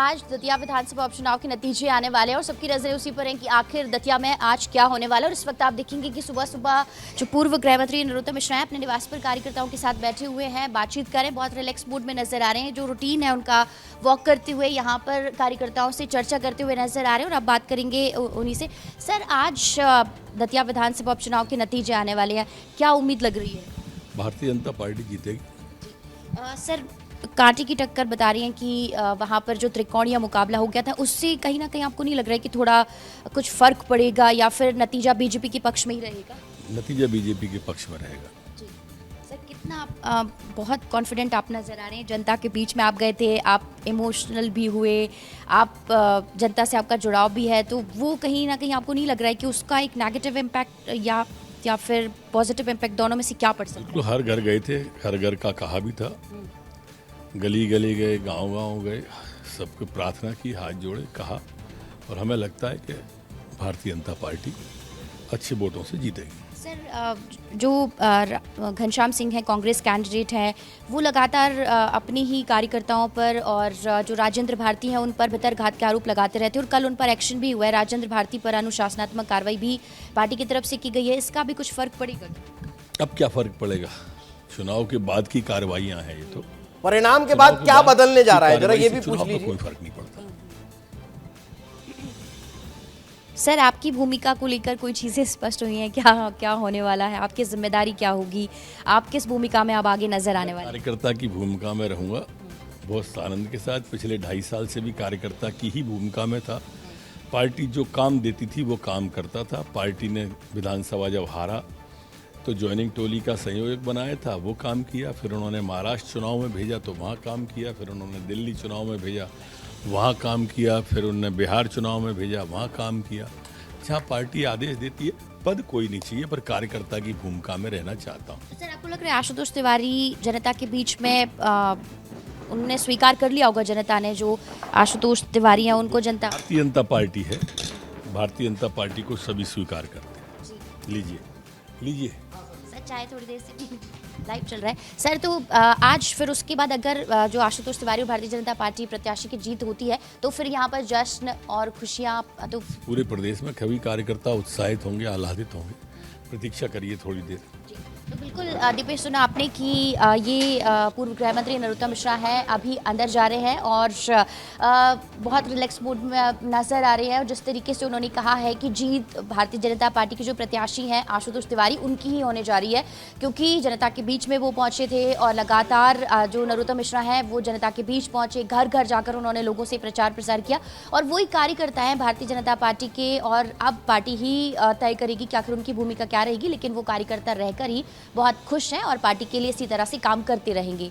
आज दतिया विधानसभा उपचुनाव के नतीजे आने वाले हैं और सबकी नजरें उसी पर हैं कि आखिर दतिया में आज क्या होने वाला है। और इस वक्त आप देखेंगे कि सुबह सुबह जो पूर्व गृह मंत्री नरोत्तम मिश्रा हैं अपने निवास पर कार्यकर्ताओं के साथ बैठे हुए हैं, बातचीत कर रहे हैं, बहुत रिलैक्स मूड में नजर आ रहे हैं। जो रूटीन है उनका वॉक करते हुए यहाँ पर कार्यकर्ताओं से चर्चा करते हुए नजर आ रहे हैं। और अब बात करेंगे उन्हीं से। सर, आज दतिया विधानसभा उपचुनाव के नतीजे आने वाले हैं, क्या उम्मीद लग रही है? भारतीय जनता पार्टी जीतेगी। सर, कांटे की टक्कर बता रही हैं कि वहाँ पर जो त्रिकोणीय मुकाबला हो गया था उससे कहीं ना कहीं आपको नहीं लग रहा है कि थोड़ा कुछ फर्क पड़ेगा या फिर नतीजा बीजेपी के पक्ष में ही रहेगा? नतीजा बीजेपी के पक्ष में रहेगा। जी सर, कितना आप बहुत कॉन्फिडेंट आप नज़र आ रहे हैं। जनता के बीच में आप गए थे, आप इमोशनल भी हुए, आप जनता से आपका जुड़ाव भी है, तो वो कहीं ना कहीं आपको नहीं लग रहा है कि उसका एक नेगेटिव इम्पैक्ट या फिर पॉजिटिव इम्पैक्ट दोनों में से क्या पड़ सकता है? हर घर गए थे, हर घर का कहा भी था, गली गली गए, गांव गांव गए, सबको प्रार्थना की, हाथ जोड़े, कहा। और हमें लगता है कि भारतीय जनता पार्टी अच्छे वोटों से जीतेगी। सर, जो घनश्याम सिंह हैं, कांग्रेस कैंडिडेट हैं, वो लगातार अपने ही कार्यकर्ताओं पर और जो राजेंद्र भारती हैं उन पर भितरघात के आरोप लगाते रहते हैं और कल उन पर एक्शन भी हुआ है। राजेंद्र भारती पर अनुशासनात्मक कार्रवाई भी पार्टी की तरफ से की गई है। इसका भी कुछ फर्क पड़ेगा? अब क्या फर्क पड़ेगा? चुनाव के बाद की कार्रवाइयां हैं ये। तो परिणाम के बाद क्या बदलने जा रहा है, जरा ये भी पूछ चुनाव का लीजिए। कोई फर्क नहीं पड़ता। सर, आपकी भूमिका को लेकर कोई चीज़ें स्पष्ट हुई हैं? क्या क्या होने वाला है? आपकी जिम्मेदारी क्या होगी? आप किस भूमिका में अब आगे नजर आने वाले हैं? कार्यकर्ता की भूमिका में रहूंगा बहुत आनंद के साथ। पिछले 2.5 साल से भी कार्यकर्ता की ही भूमिका में था। पार्टी जो काम देती थी वो काम करता था। पार्टी ने विधानसभा जब हारा तो ज्वाइनिंग टोली का संयोजक बनाया था, वो काम किया। फिर उन्होंने महाराष्ट्र चुनाव में भेजा तो वहाँ काम किया। फिर उन्होंने दिल्ली चुनाव में भेजा, वहाँ काम किया। फिर उन्होंने बिहार चुनाव में भेजा, वहाँ काम किया। जहाँ पार्टी आदेश देती है, पद कोई नहीं चाहिए, पर कार्यकर्ता की भूमिका में रहना चाहता हूँ। सर, आपको लग रहा है आशुतोष तिवारी जनता के बीच में उन्होंने स्वीकार कर लिया होगा, जनता ने, जो आशुतोष तिवारी हैं उनको जनता? भारतीय जनता पार्टी है, भारतीय जनता पार्टी को सभी स्वीकार करते हैं। लीजिए लीजिए। सर, चाहे थोड़ी देर से लाइव चल रहा है। सर, तो आज फिर उसके बाद अगर जो आशुतोष तिवारी और भारतीय जनता पार्टी प्रत्याशी की जीत होती है तो फिर यहाँ पर जश्न और खुशियाँ तो पूरे प्रदेश में सभी कार्यकर्ता उत्साहित होंगे, आह्लादित होंगे। प्रतीक्षा करिए थोड़ी देर। तो बिल्कुल दीपेश, सुना आपने कि ये पूर्व गृह मंत्री नरोत्तम मिश्रा हैं, अभी अंदर जा रहे हैं और बहुत रिलैक्स मूड में नजर आ रहे हैं। और जिस तरीके से उन्होंने कहा है कि जीत भारतीय जनता पार्टी के जो प्रत्याशी हैं आशुतोष तिवारी, उनकी ही होने जा रही है, क्योंकि जनता के बीच में वो पहुंचे थे और लगातार जो नरोत्तम मिश्रा हैं वो जनता के बीच पहुंचे, घर घर जाकर उन्होंने लोगों से प्रचार प्रसार किया। और वही कार्यकर्ता हैं भारतीय जनता पार्टी के, और अब पार्टी ही तय करेगी कि आखिर उनकी भूमिका क्या रहेगी, लेकिन वो कार्यकर्ता रहकर ही बहुत खुश हैं और पार्टी के लिए इसी तरह से काम करते रहेंगे।